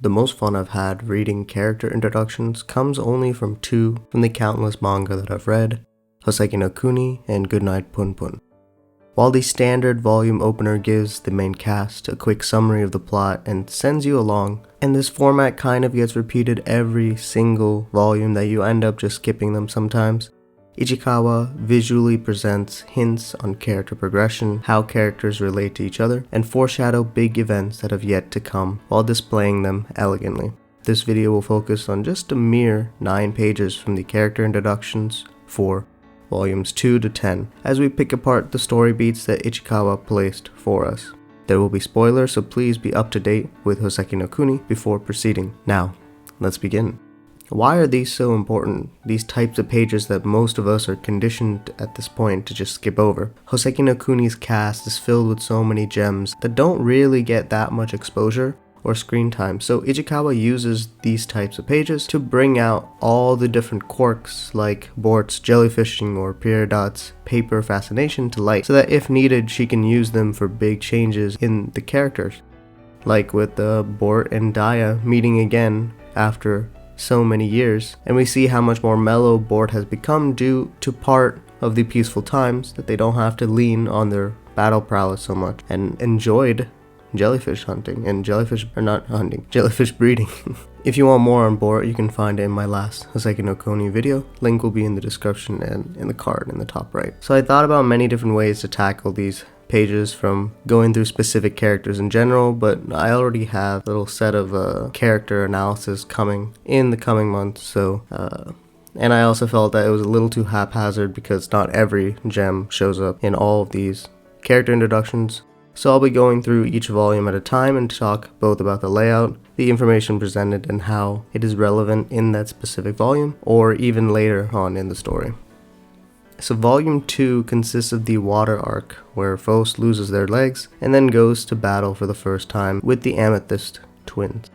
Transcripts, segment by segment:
the most fun I've had reading character introductions comes only from two from the countless manga that I've read, Houseki no Kuni and Goodnight Punpun. While the standard volume opener gives the main cast a quick summary of the plot and sends you along, and this format kind of gets repeated every single volume that you end up just skipping them sometimes, Ichikawa visually presents hints on character progression, how characters relate to each other, and foreshadow big events that have yet to come while displaying them elegantly. This video will focus on just a mere 9 pages from the character introductions for volumes 2 to 10 as we pick apart the story beats that Ichikawa placed for us. There will be spoilers, so please be up to date with Houseki no Kuni before proceeding. Now, let's begin. Why are these so important, these types of pages that most of us are conditioned at this point to just skip over? Houseki no Kuni's cast is filled with so many gems that don't really get that much exposure or screen time, so Ichikawa uses these types of pages to bring out all the different quirks like Bort's jellyfishing or Peridot's paper fascination to light, so that if needed she can use them for big changes in the characters. Like with Bort and Daya meeting again after so many years, and we see how much more mellow Bort has become due to part of the peaceful times that they don't have to lean on their battle prowess so much, and enjoyed jellyfish hunting and jellyfish breeding. If you want more on Bort, you can find it in my last Houseki no Kuni video. Link will be in the description and in the card in the top right. So I thought about many different ways to tackle these pages, from going through specific characters in general, but I already have a little set of character analysis coming in the coming months, so and I also felt that it was a little too haphazard because not every gem shows up in all of these character introductions. So I'll be going through each volume at a time and talk both about the layout, the information presented, and how it is relevant in that specific volume, or even later on in the story. So volume 2 consists of the water arc, where Phos loses their legs and then goes to battle for the first time with the Amethyst twins.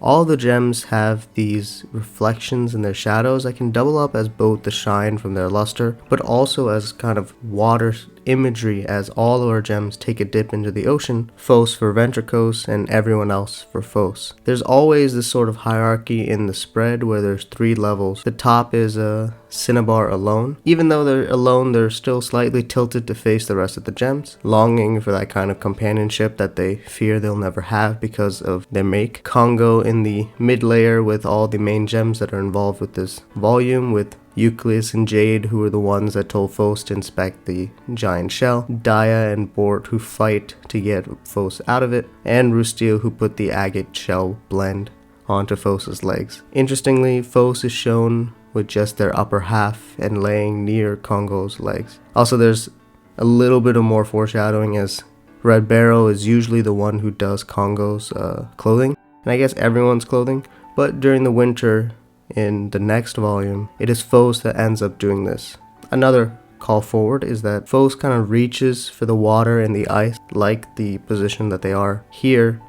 All the gems have these reflections in their shadows that can double up as both the shine from their luster, but also as kind of water imagery as all of our gems take a dip into the ocean, Phos for Ventricos and everyone else for Phos. There's always this sort of hierarchy in the spread where there's 3 levels. The top is a Cinnabar alone. Even though they're alone, they're still slightly tilted to face the rest of the gems, longing for that kind of companionship that they fear they'll never have because of their make. Congo in the mid layer with all the main gems that are involved with this volume, with Euclid and Jade, who are the ones that told Phos to inspect the giant shell, Daya and Bort, who fight to get Phos out of it, and Rustil, who put the agate shell blend onto Phos's legs. Interestingly, Phos is shown with just their upper half and laying near Congo's legs. Also, there's a little bit of more foreshadowing, as Red Barrel is usually the one who does Congo's clothing, and I guess everyone's clothing, but during the winter in the next volume, it is Phos that ends up doing this. Another call forward is that Phos kind of reaches for the water and the ice, like the position that they are here,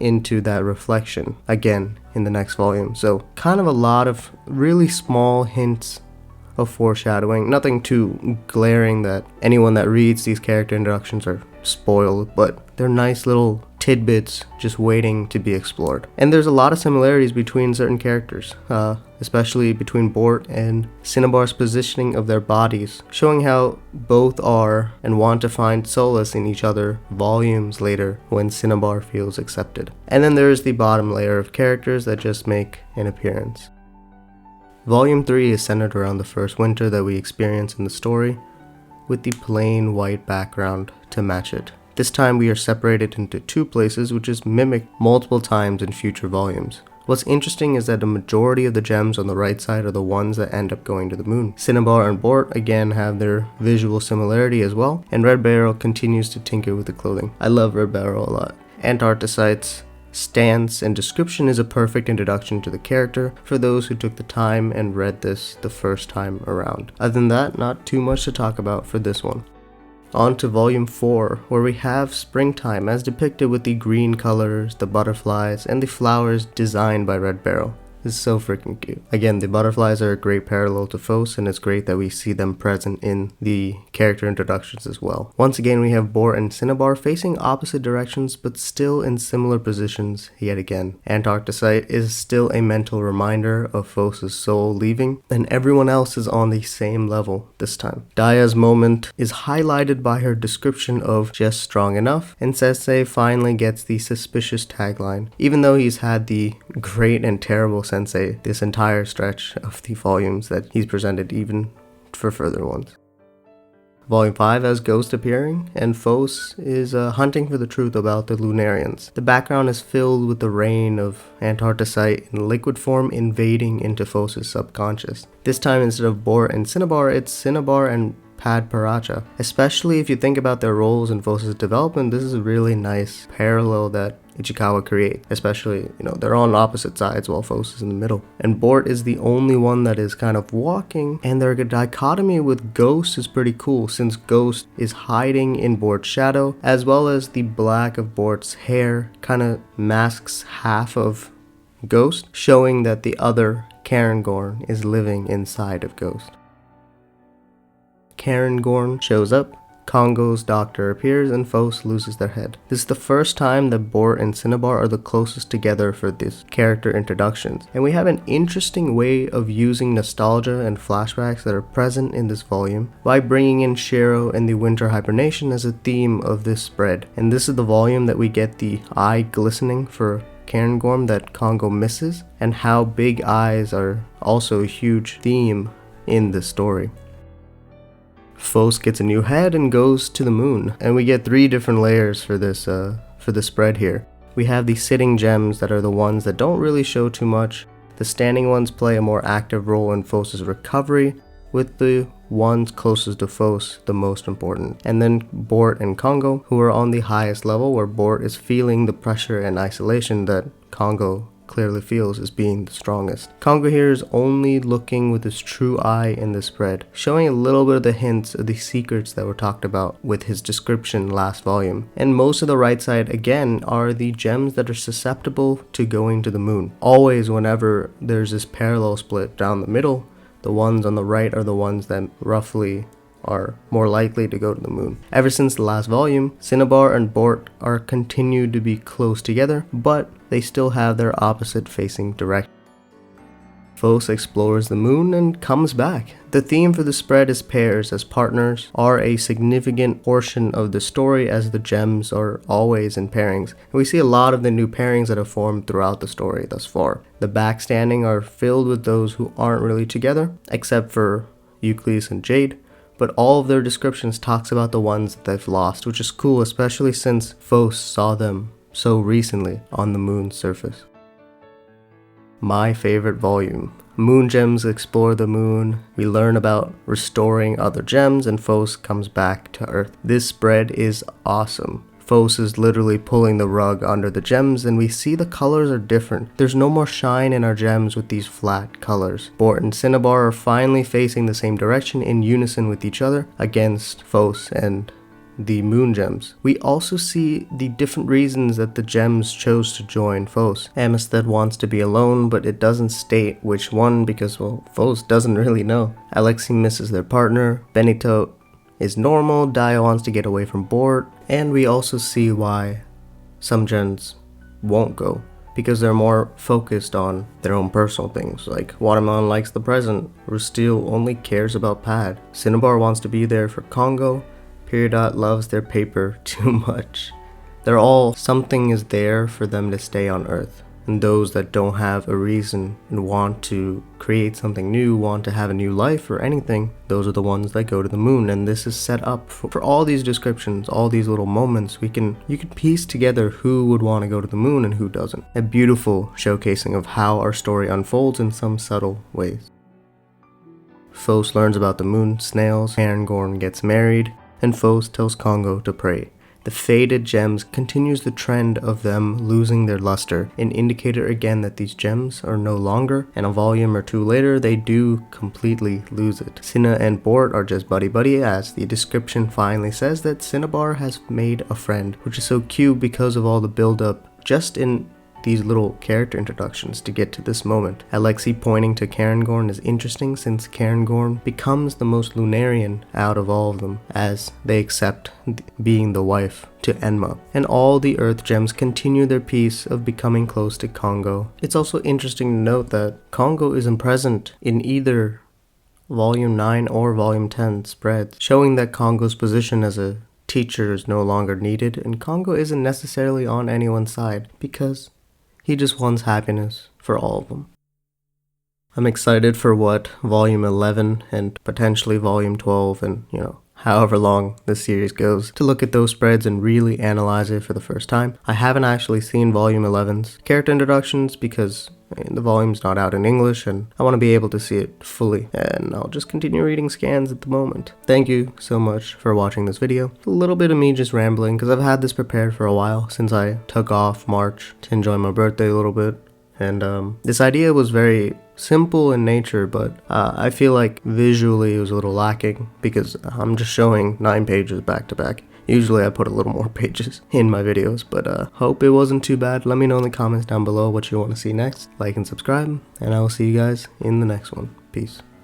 into that reflection again in the next volume. So kind of a lot of really small hints of foreshadowing, nothing too glaring that anyone that reads these character introductions are spoiled, but they're nice little tidbits just waiting to be explored. And there's a lot of similarities between certain characters, especially between Bort and Cinnabar's positioning of their bodies, showing how both are and want to find solace in each other volumes later when Cinnabar feels accepted. And then there's the bottom layer of characters that just make an appearance. Volume 3 is centered around the first winter that we experience in the story, with the plain white background to match it. This time we are separated into 2 places, which is mimicked multiple times in future volumes. What's interesting is that the majority of the gems on the right side are the ones that end up going to the moon. Cinnabar and Bort again have their visual similarity as well, and Red Barrel continues to tinker with the clothing. I love Red Barrel a lot. Antarcticite's stance and description is a perfect introduction to the character for those who took the time and read this the first time around. Other than that, not too much to talk about for this one. On to volume 4, where we have springtime as depicted with the green colors, the butterflies, and the flowers designed by Red Barrel. is so freaking cute. Again, the butterflies are a great parallel to Fos, and it's great that we see them present in the character introductions as well. Once again, we have Bort and Cinnabar facing opposite directions, but still in similar positions yet again. Antarcticite is still a mental reminder of Fos' soul leaving, and everyone else is on the same level this time. Daya's moment is highlighted by her description of just strong enough, and Sensei finally gets the suspicious tagline, even though he's had the great and terrible Sensei this entire stretch of the volumes that he's presented, even for further ones. Volume 5 has Ghost appearing, and Fos is hunting for the truth about the Lunarians. The background is filled with the rain of Antarcticite in liquid form invading into Fos' subconscious. This time, instead of Bort and Cinnabar, it's Cinnabar and Padparacha. Especially if you think about their roles in Fos' development, this is a really nice parallel that Ichikawa creates. Especially, they're on opposite sides while Fos is in the middle. And Bort is the only one that is kind of walking, and their dichotomy with Ghost is pretty cool, since Ghost is hiding in Bort's shadow, as well as the black of Bort's hair kind of masks half of Ghost, showing that the other Cairngorm is living inside of Ghost. Cairngorm shows up, Congo's doctor appears, and Fos loses their head. This is the first time that Bort and Cinnabar are the closest together for this character introductions, and we have an interesting way of using nostalgia and flashbacks that are present in this volume by bringing in Shiro and the winter hibernation as a theme of this spread. And this is the volume that we get the eye glistening for Cairngorm that Congo misses, and how big eyes are also a huge theme in this story. Fos gets a new head and goes to the moon, and we get 3 different layers for this spread here. We have the sitting gems that are the ones that don't really show too much. The standing ones play a more active role in Fos' recovery, with the ones closest to Fos the most important. And then Bort and Congo, who are on the highest level, where Bort is feeling the pressure and isolation that Congo clearly feels as being the strongest. Congo here is only looking with his true eye in the spread, showing a little bit of the hints of the secrets that were talked about with his description last volume. And most of the right side again are the gems that are susceptible to going to the moon. Always whenever there's this parallel split down the middle, the ones on the right are the ones that roughly are more likely to go to the moon. Ever since the last volume, Cinnabar and Bort are continued to be close together, but they still have their opposite facing direction. Fos explores the moon and comes back. The theme for the spread is pairs, as partners are a significant portion of the story, as the gems are always in pairings. And we see a lot of the new pairings that have formed throughout the story thus far. The backstanding are filled with those who aren't really together, except for Euclid and Jade, but all of their descriptions talks about the ones that they've lost, which is cool, especially since Fos saw them so recently on the moon's surface. My favorite volume. Moon gems explore the moon, we learn about restoring other gems, and Fos comes back to Earth. This spread is awesome. Fos is literally pulling the rug under the gems, and we see the colors are different. There's no more shine in our gems with these flat colors. Bort and Cinnabar are finally facing the same direction in unison with each other against Fos and the moon gems. We also see the different reasons that the gems chose to join Fos. Amistad wants to be alone, but it doesn't state which one because, Fos doesn't really know. Alexei misses their partner. Benito is normal. Daya wants to get away from Bort. And we also see why some gens won't go, because they're more focused on their own personal things. Like Watermelon likes the present, Rustil only cares about Pad. Cinnabar wants to be there for Congo. Peridot loves their paper too much. They're all, something is there for them to stay on Earth. And those that don't have a reason and want to create something new, want to have a new life or anything, those are the ones that go to the moon. And this is set up for all these descriptions, all these little moments. You can piece together who would want to go to the moon and who doesn't. A beautiful showcasing of how our story unfolds in some subtle ways. Fos learns about the moon snails, Cairngorm gets married, and Fos tells Congo to pray. The faded gems continues the trend of them losing their luster, an indicator again that these gems are no longer, and a volume or two later they do completely lose it. Cinna and Bort are just buddy-buddy, as the description finally says that Cinnabar has made a friend, which is so cute because of all the build-up just in these little character introductions to get to this moment. Alexei pointing to Cairngorm is interesting since Cairngorm becomes the most Lunarian out of all of them as they accept being the wife to Enma, and all the Earth Gems continue their piece of becoming close to Kongo. It's also interesting to note that Kongo isn't present in either Volume 9 or Volume 10 spreads, showing that Kongo's position as a teacher is no longer needed, and Kongo isn't necessarily on anyone's side because he just wants happiness for all of them. I'm excited for what Volume 11 and potentially Volume 12 and, however long this series goes, to look at those spreads and really analyze it for the first time. I haven't actually seen Volume 11's character introductions because the volume's not out in English and I want to be able to see it fully, and I'll just continue reading scans at the moment. Thank you so much for watching this video. A little bit of me just rambling because I've had this prepared for a while since I took off March to enjoy my birthday a little bit. And this idea was very simple in nature, but I feel like visually it was a little lacking because I'm just showing 9 pages back to back. Usually I put a little more pages in my videos, but hope it wasn't too bad. Let me know in the comments down below what you want to see next. Like and subscribe, and I will see you guys in the next one. Peace.